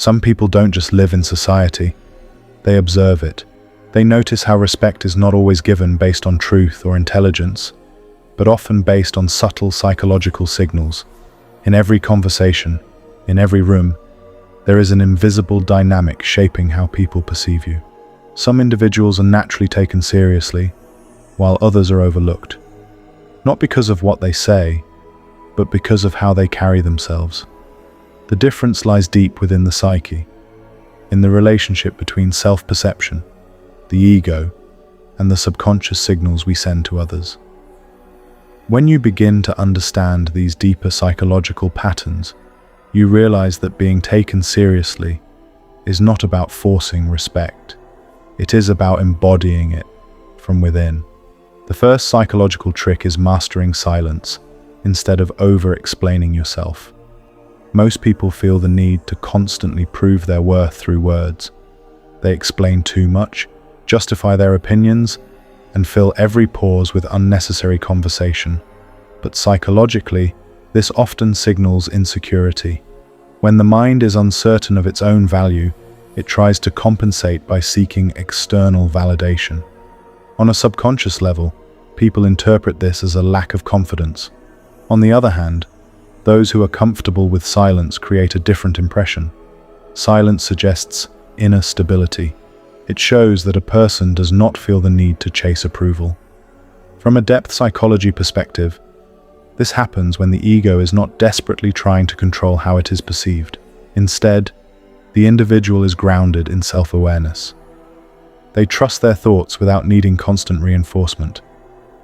Some people don't just live in society, they observe it. They notice how respect is not always given based on truth or intelligence, but often based on subtle psychological signals. In every conversation, in every room, there is an invisible dynamic shaping how people perceive you. Some individuals are naturally taken seriously, while others are overlooked. Not because of what they say, but because of how they carry themselves. The difference lies deep within the psyche, in the relationship between self-perception, the ego, and the subconscious signals we send to others. When you begin to understand these deeper psychological patterns, you realize that being taken seriously is not about forcing respect. It is about embodying it from within. The first psychological trick is mastering silence instead of over-explaining yourself. Most people feel the need to constantly prove their worth through words. They explain too much, justify their opinions, and fill every pause with unnecessary conversation. But psychologically, this often signals insecurity. When the mind is uncertain of its own value, it tries to compensate by seeking external validation. On a subconscious level, people interpret this as a lack of confidence. On the other hand, those who are comfortable with silence create a different impression. Silence suggests inner stability. It shows that a person does not feel the need to chase approval. From a depth psychology perspective, this happens when the ego is not desperately trying to control how it is perceived. Instead, the individual is grounded in self-awareness. They trust their thoughts without needing constant reinforcement.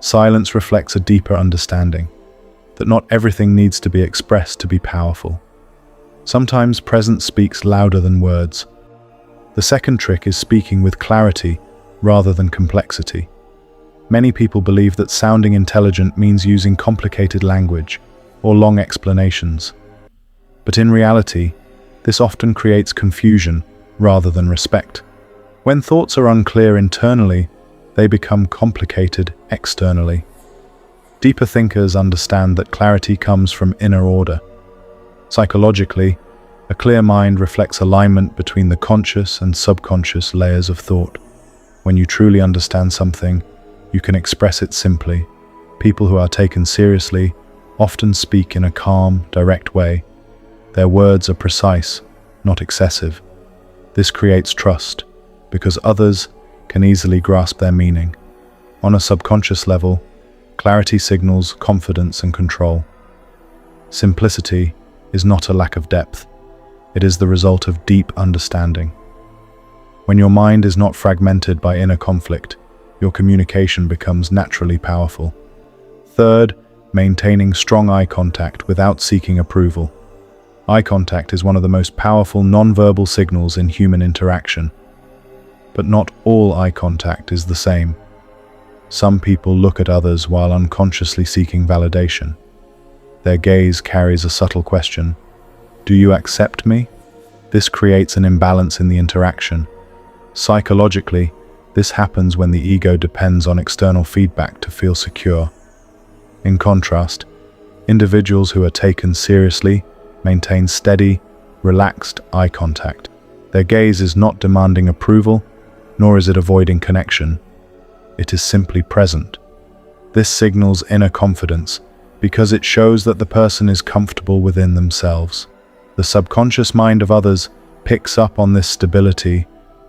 Silence reflects a deeper understanding that not everything needs to be expressed to be powerful. Sometimes presence speaks louder than words. The second trick is speaking with clarity rather than complexity. Many people believe that sounding intelligent means using complicated language or long explanations. But in reality, this often creates confusion rather than respect. When thoughts are unclear internally, they become complicated externally. Deeper thinkers understand that clarity comes from inner order. Psychologically, a clear mind reflects alignment between the conscious and subconscious layers of thought. When you truly understand something, you can express it simply. People who are taken seriously often speak in a calm, direct way. Their words are precise, not excessive. This creates trust, because others can easily grasp their meaning. On a subconscious level, clarity signals confidence and control. Simplicity is not a lack of depth. It is the result of deep understanding. When your mind is not fragmented by inner conflict, your communication becomes naturally powerful. Third, maintaining strong eye contact without seeking approval. Eye contact is one of the most powerful non-verbal signals in human interaction. But not all eye contact is the same. Some people look at others while unconsciously seeking validation. Their gaze carries a subtle question: "Do you accept me?" This creates an imbalance in the interaction. Psychologically, this happens when the ego depends on external feedback to feel secure. In contrast, individuals who are taken seriously maintain steady, relaxed eye contact. Their gaze is not demanding approval, nor is it avoiding connection. It is simply present. This signals inner confidence because it shows that the person is comfortable within themselves. The subconscious mind of others picks up on this stability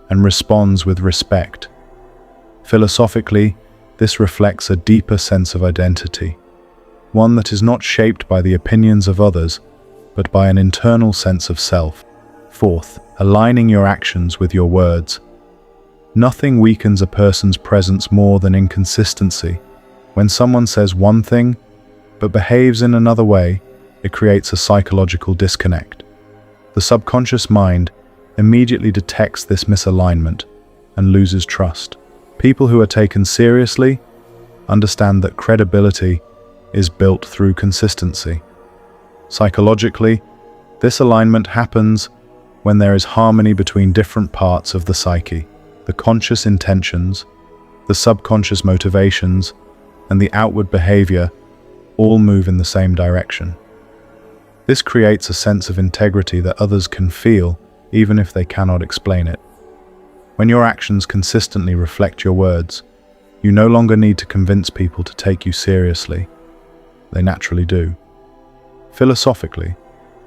and responds with respect. Philosophically, this reflects a deeper sense of identity, one that is not shaped by the opinions of others, but by an internal sense of self. Fourth, aligning your actions with your words. Nothing weakens a person's presence more than inconsistency. When someone says one thing, but behaves in another way, it creates a psychological disconnect. The subconscious mind immediately detects this misalignment and loses trust. People who are taken seriously understand that credibility is built through consistency. Psychologically, this alignment happens when there is harmony between different parts of the psyche. The conscious intentions, the subconscious motivations, and the outward behavior all move in the same direction. This creates a sense of integrity that others can feel even if they cannot explain it. When your actions consistently reflect your words, you no longer need to convince people to take you seriously. They naturally do. Philosophically,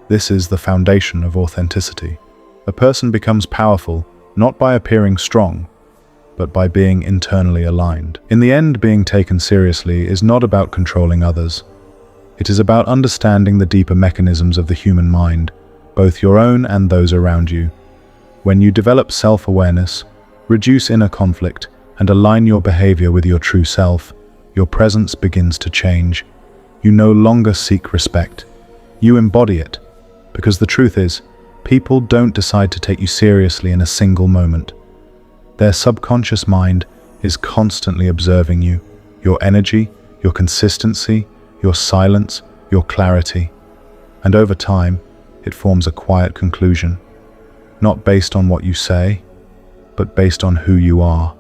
this is the foundation of authenticity. A person becomes powerful not by appearing strong, but by being internally aligned. In the end, being taken seriously is not about controlling others. It is about understanding the deeper mechanisms of the human mind, both your own and those around you. When you develop self-awareness, reduce inner conflict, and align your behavior with your true self, your presence begins to change. You no longer seek respect. You embody it. Because the truth is, people don't decide to take you seriously in a single moment. Their subconscious mind is constantly observing you, your energy, your consistency, your silence, your clarity. And over time, it forms a quiet conclusion, not based on what you say, but based on who you are.